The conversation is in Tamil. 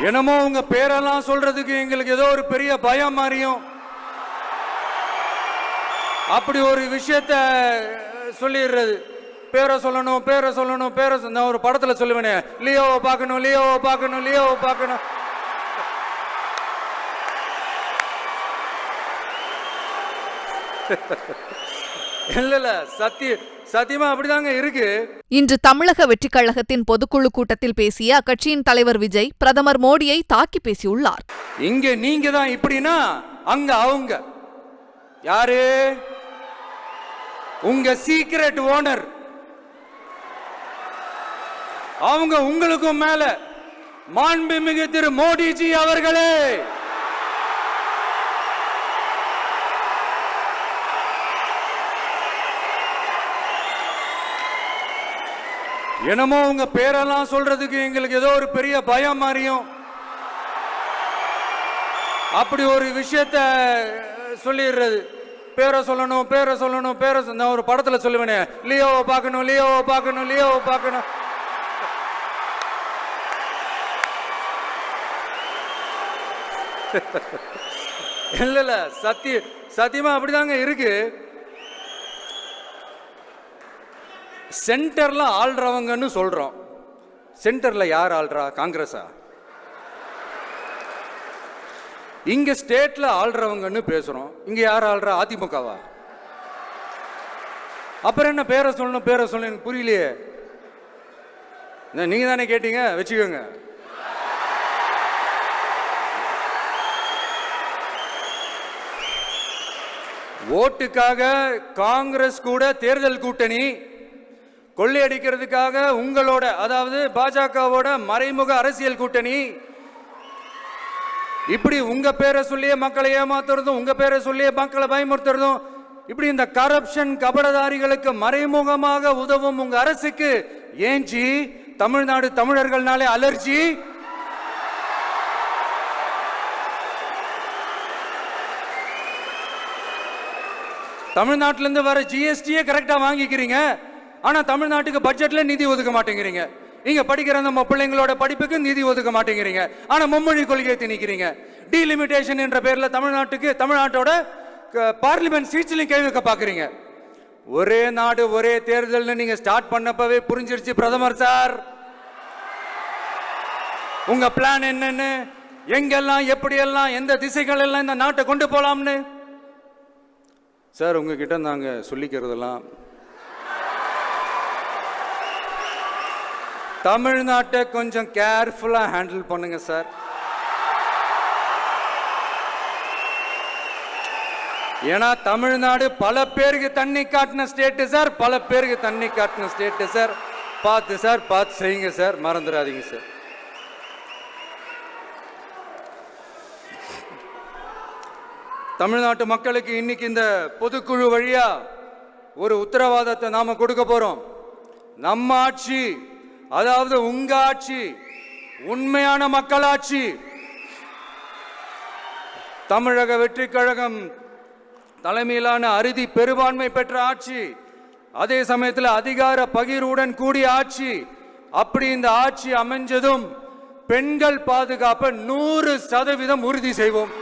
என்னமோ உங்க பேரெல்லாம் சொல்றதுக்கு எங்களுக்கு ஏதோ ஒரு பெரிய பயம் மாதிரியும் அப்படி ஒரு விஷயத்த சொல்லிடுறது. பேரை சொல்லணும், பேரை சொல்லணும், பேரை நான் ஒரு படத்துல சொல்லுவேனே, லியோவை பார்க்கணும், லியோவை பார்க்கணும், லியோவை பார்க்கணும். இல்ல சத்தியமா அப்படிதாங்க இருக்கு. இன்று தமிழக வெற்றிக் கழகத்தின் பொதுக்குழு கூட்டத்தில் பேசிய அக்கட்சியின் தலைவர் விஜய் பிரதமர் மோடியை தாக்கி பேசியுள்ளார். இங்க நீங்க தான் இப்படின்னா அங்க அவங்க யாரு? உங்க சீக்ரெட் ஓனர். அவங்க உங்களுக்கும் மேல மாண்புமிகு திரு மோடிஜி அவர்களே, என்னமோ உங்க பேரெல்லாம் சொல்றதுக்கு எங்களுக்கு ஏதோ ஒரு பெரிய பயம் மாதிரியும் அப்படி ஒரு விஷயத்த சொல்லிடுறது. பேரை சொல்லணும், பேரை சொல்லணும், பேரை நான் ஒரு படத்துல சொல்லுவேனே, லியோவை பார்க்கணும், லியோவை பார்க்கணும், லியோவை பார்க்கணும். இல்ல சத்தியமா அப்படிதாங்க இருக்கு. சென்டர்ல ஆள்றவங்கன்னு சொல்றோம். சென்டர்ல யார் ஆள்றா? காங்கிரஸா? இங்க ஸ்டேட்ல ஆள்றவங்கன்னு பேசுறோம். இங்க யார் ஆள்றா? அதிமுகவா? அப்புறம் என்ன பேரை சொல்லணும், பேரை சொல்லணும்? புரியலையே. நீங்க தானே கேட்டீங்க, வச்சுக்கோங்க. ஓட்டுக்காக காங்கிரஸ் கூட தேர்தல் கூட்டணி, கொள்ளையடிக்கிறதுக்காக உங்களோட, அதாவது பாஜகவோட மறைமுக அரசியல் கூட்டணி, இப்படி உங்க பேரை சொல்லியே மக்களை ஏமாத்துறதும், உங்க பேரை சொல்லியே மக்களை பயமுறுத்துறதும், இப்படி இந்த கரப்ஷன் கபடதாரிகளுக்கு மறைமுகமாக உதவும் உங்க அரசுக்கு ஏஞ்சி தமிழ்நாடு தமிழர்கள்னாலே அலர்ஜி. தமிழ்நாட்டிலிருந்து வர ஜிஎஸ்டியே கரெக்டா வாங்கிக்கிறீங்க. ஆனா தமிழ்நாட்டுக்கு பட்ஜெட்ல நிதி ஒதுக்க மாட்டேங்கிறீங்க. இங்க படிக்கிற நம்ம பிள்ளைங்களோட படிப்புக்கு நிதி ஒதுக்க மாட்டேங்கிறீங்க. ஆனா மும்மொழி கொள்கையை திணிக்கிறீங்க. டீலிமிட்டேஷன் என்ற பேர்ல தமிழ்நாட்டோட பார்லிமெண்ட் சீட்ஸ்லையும் கை வைக்க பாக்குறீங்க. ஒரே நாடு ஒரே தேர்தல் நீங்க ஸ்டார்ட் பண்ணப்பவே புரிஞ்சிருச்சு பிரதமர் சார், உங்க பிளான் என்னன்னு, எங்கெல்லாம் எப்படியெல்லாம் எந்த திசைகள் எல்லாம் இந்த நாட்டை கொண்டு போலாம்னு. சார் உங்ககிட்ட நாங்க சொல்லிக்கிறதெல்லாம், தமிழ்நாட்டை கொஞ்சம் கேர்ஃபுல்லா ஹேண்டில் பண்ணுங்க சார். ஏன்னா தமிழ்நாடு பல பேருக்கு தண்ணி காட்டின ஸ்டேட் சார், பல பேருக்கு தண்ணி காட்டின ஸ்டேட் சார். பார்த்து சார், பார்த்து செய்யுங்க சார், மறந்துடாதீங்க சார். தமிழ்நாட்டு மக்களுக்கு இன்னைக்கு இந்த பொதுக்குழு வழியா ஒரு உத்தரவாதத்தை நாம கொடுக்க போறோம். நம்ம ஆட்சி, அதாவது உங்க ஆட்சி, உண்மையான மக்களாட்சி, தமிழக வெற்றி கழகம் தலைமையிலான அறுதி பெரும்பான்மை பெற்ற ஆட்சி, அதே சமயத்தில் அதிகார பகிர்வுடன் கூடிய ஆட்சி. அப்படி இந்த ஆட்சி அமைஞ்சதும் பெண்கள் பாதுகாப்பை 100% உறுதி செய்வோம்.